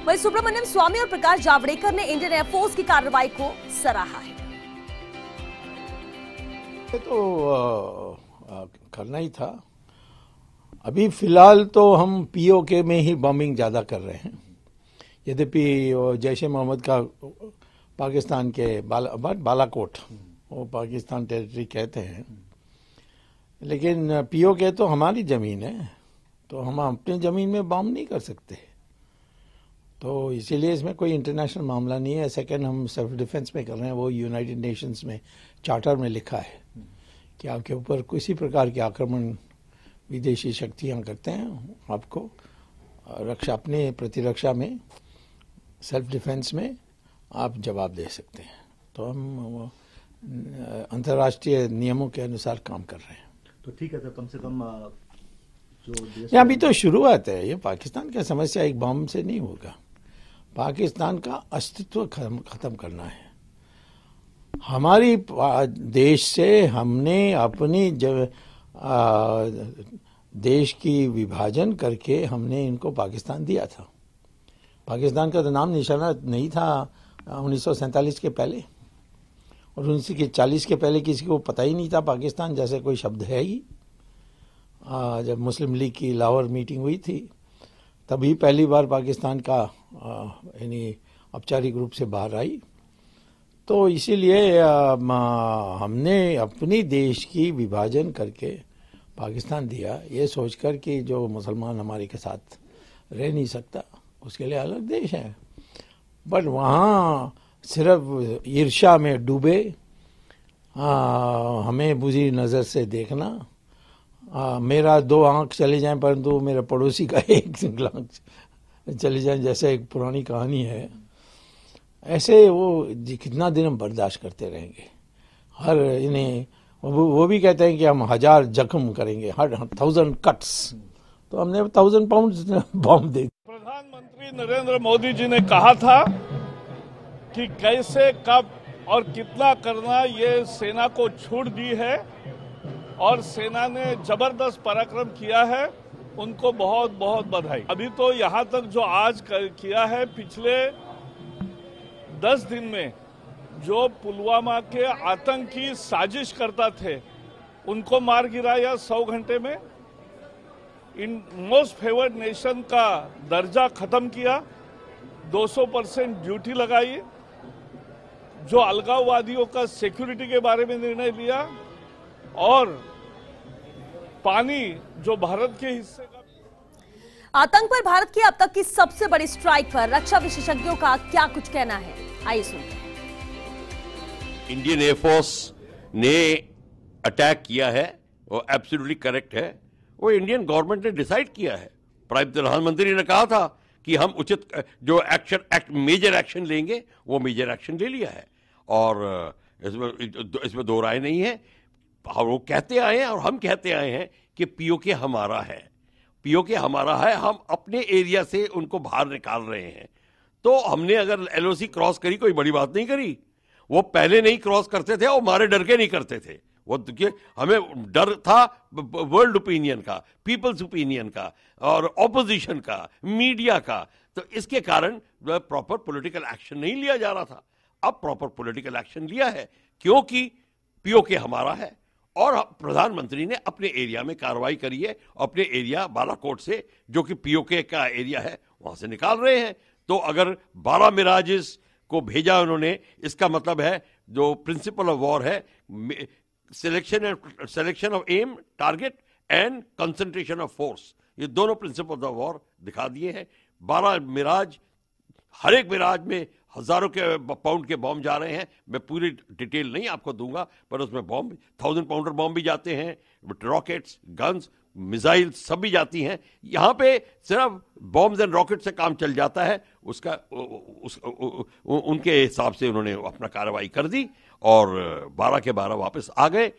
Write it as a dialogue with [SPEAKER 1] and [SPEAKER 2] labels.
[SPEAKER 1] वहीं सुब्रमण्यम स्वामी और प्रकाश जावड़ेकर ने इंडियन एयरफोर्स की कार्रवाई को सराहा है।
[SPEAKER 2] तो करना ही था। अभी फिलहाल तो हम पीओके में ही बॉम्बिंग ज़्यादा कर रहे हैं। यद्यपि जैश ए मोहम्मद का पाकिस्तान के बालाकोट, वो पाकिस्तान टेरिटरी कहते हैं, लेकिन पीओके तो हमारी ज़मीन है, तो हम अपनी ज़मीन में बॉम्ब नहीं कर सकते। तो इसीलिए इसमें कोई इंटरनेशनल मामला नहीं है। सेकंड, हम सेल्फ डिफेंस में कर रहे हैं। वो यूनाइटेड नेशंस में चार्टर में लिखा है कि आपके ऊपर किसी प्रकार के आक्रमण विदेशी शक्तियां करते हैं, आपको रक्षा, अपने प्रतिरक्षा में, सेल्फ डिफेंस में आप जवाब दे सकते हैं। तो हम अंतर्राष्ट्रीय नियमों के अनुसार काम कर रहे हैं।
[SPEAKER 3] तो ठीक है, तो कम से कम
[SPEAKER 2] ये अभी तो शुरुआत है। ये पाकिस्तान की समस्या एक बॉम्ब से नहीं होगा। पाकिस्तान का अस्तित्व खत्म करना है। हमारी देश से हमने अपनी देश की विभाजन करके हमने इनको पाकिस्तान दिया था। पाकिस्तान का तो नाम निशाना नहीं था 1947 के पहले, और 1940 के पहले किसी को पता ही नहीं था पाकिस्तान जैसे कोई शब्द है ही। जब मुस्लिम लीग की लाहौर मीटिंग हुई थी, तभी पहली बार पाकिस्तान का यानी औपचारिक रूप से बाहर आई। तो इसीलिए हमने अपनी देश की विभाजन करके पाकिस्तान दिया, ये सोचकर कि जो मुसलमान हमारे के साथ रह नहीं सकता, उसके लिए अलग देश है। बट वहाँ सिर्फ ईर्ष्या में डूबे, हमें बुरी नज़र से देखना, मेरा 2 आंख चले जाएं परंतु मेरे पड़ोसी का एक आंख चले जाए, जैसे एक पुरानी कहानी है। ऐसे वो कितना दिन हम बर्दाश्त करते रहेंगे। हर इन्हें वो भी कहते हैं कि हम 1000 जख्म करेंगे, 1000 कट्स, तो हमने 1000 पाउंड बॉम्ब दे।
[SPEAKER 4] प्रधानमंत्री नरेंद्र मोदी जी ने कहा था कि कैसे, कब और कितना करना ये सेना को छूट दी है, और सेना ने जबरदस्त पराक्रम किया है। उनको बहुत बहुत बधाई। अभी तो यहाँ तक जो आज किया है, पिछले 10 दिन में जो पुलवामा के आतंकी साजिश करता थे उनको मार गिराया 100 घंटे में। इन मोस्ट फेवर्ड नेशन का दर्जा खत्म किया, 200% ड्यूटी लगाई, जो अलगाववादियों का सिक्योरिटी के बारे में निर्णय लिया, और पानी जो भारत के हिस्से का।
[SPEAKER 1] आतंक पर भारत की अब तक की सबसे बड़ी स्ट्राइक पर रक्षा विशेषज्ञों का क्या कुछ कहना है, आइए सुनते हैं।
[SPEAKER 5] इंडियन एयरफोर्स ने अटैक किया है, वो एब्सोल्युटली करेक्ट है। वो इंडियन गवर्नमेंट ने डिसाइड किया है। प्रधानमंत्री ने कहा था कि हम उचित जो मेजर एक्शन लेंगे, वो मेजर एक्शन ले लिया है, और इसमें दो राय नहीं है। वो कहते आए हैं और हम कहते आए हैं कि पीओके हमारा है, पीओके हमारा है। हम अपने एरिया से उनको बाहर निकाल रहे हैं। तो हमने अगर एलओसी क्रॉस करी, कोई बड़ी बात नहीं करी। वो पहले नहीं क्रॉस करते थे, वो हमारे डर के नहीं करते थे। वो हमें डर था वर्ल्ड ओपिनियन का, पीपल्स ओपिनियन का, और ऑपोजिशन का, मीडिया का। तो इसके कारण प्रॉपर पॉलिटिकल एक्शन नहीं लिया जा रहा था। अब प्रॉपर पॉलिटिकल एक्शन लिया है, क्योंकि पीओके हमारा है, और प्रधानमंत्री ने अपने एरिया में कार्रवाई करी है। अपने एरिया बालाकोट से, जो कि पीओके का एरिया है, वहां से निकाल रहे हैं। तो अगर 12 मिराजेस को भेजा उन्होंने, इसका मतलब है जो प्रिंसिपल ऑफ वॉर है, selection of aim, target and concentration of force, ये दोनों प्रिंसिपल ऑफ वॉर दिखा दिए हैं। 12 मिराज, हर एक मिराज में हजारों के पाउंड के बॉम्ब जा रहे हैं। मैं पूरी डिटेल नहीं आपको दूंगा, पर उसमें बॉम्ब 1000 पाउंडर बॉम्ब भी जाते हैं, रॉकेट्स, गन्स, मिसाइल सब भी जाती हैं। यहाँ पे सिर्फ बॉम्ब्स एंड रॉकेट से काम चल जाता है। उनके हिसाब से उन्होंने अपना कार्रवाई कर दी, और 12 के 12 वापस आ गए।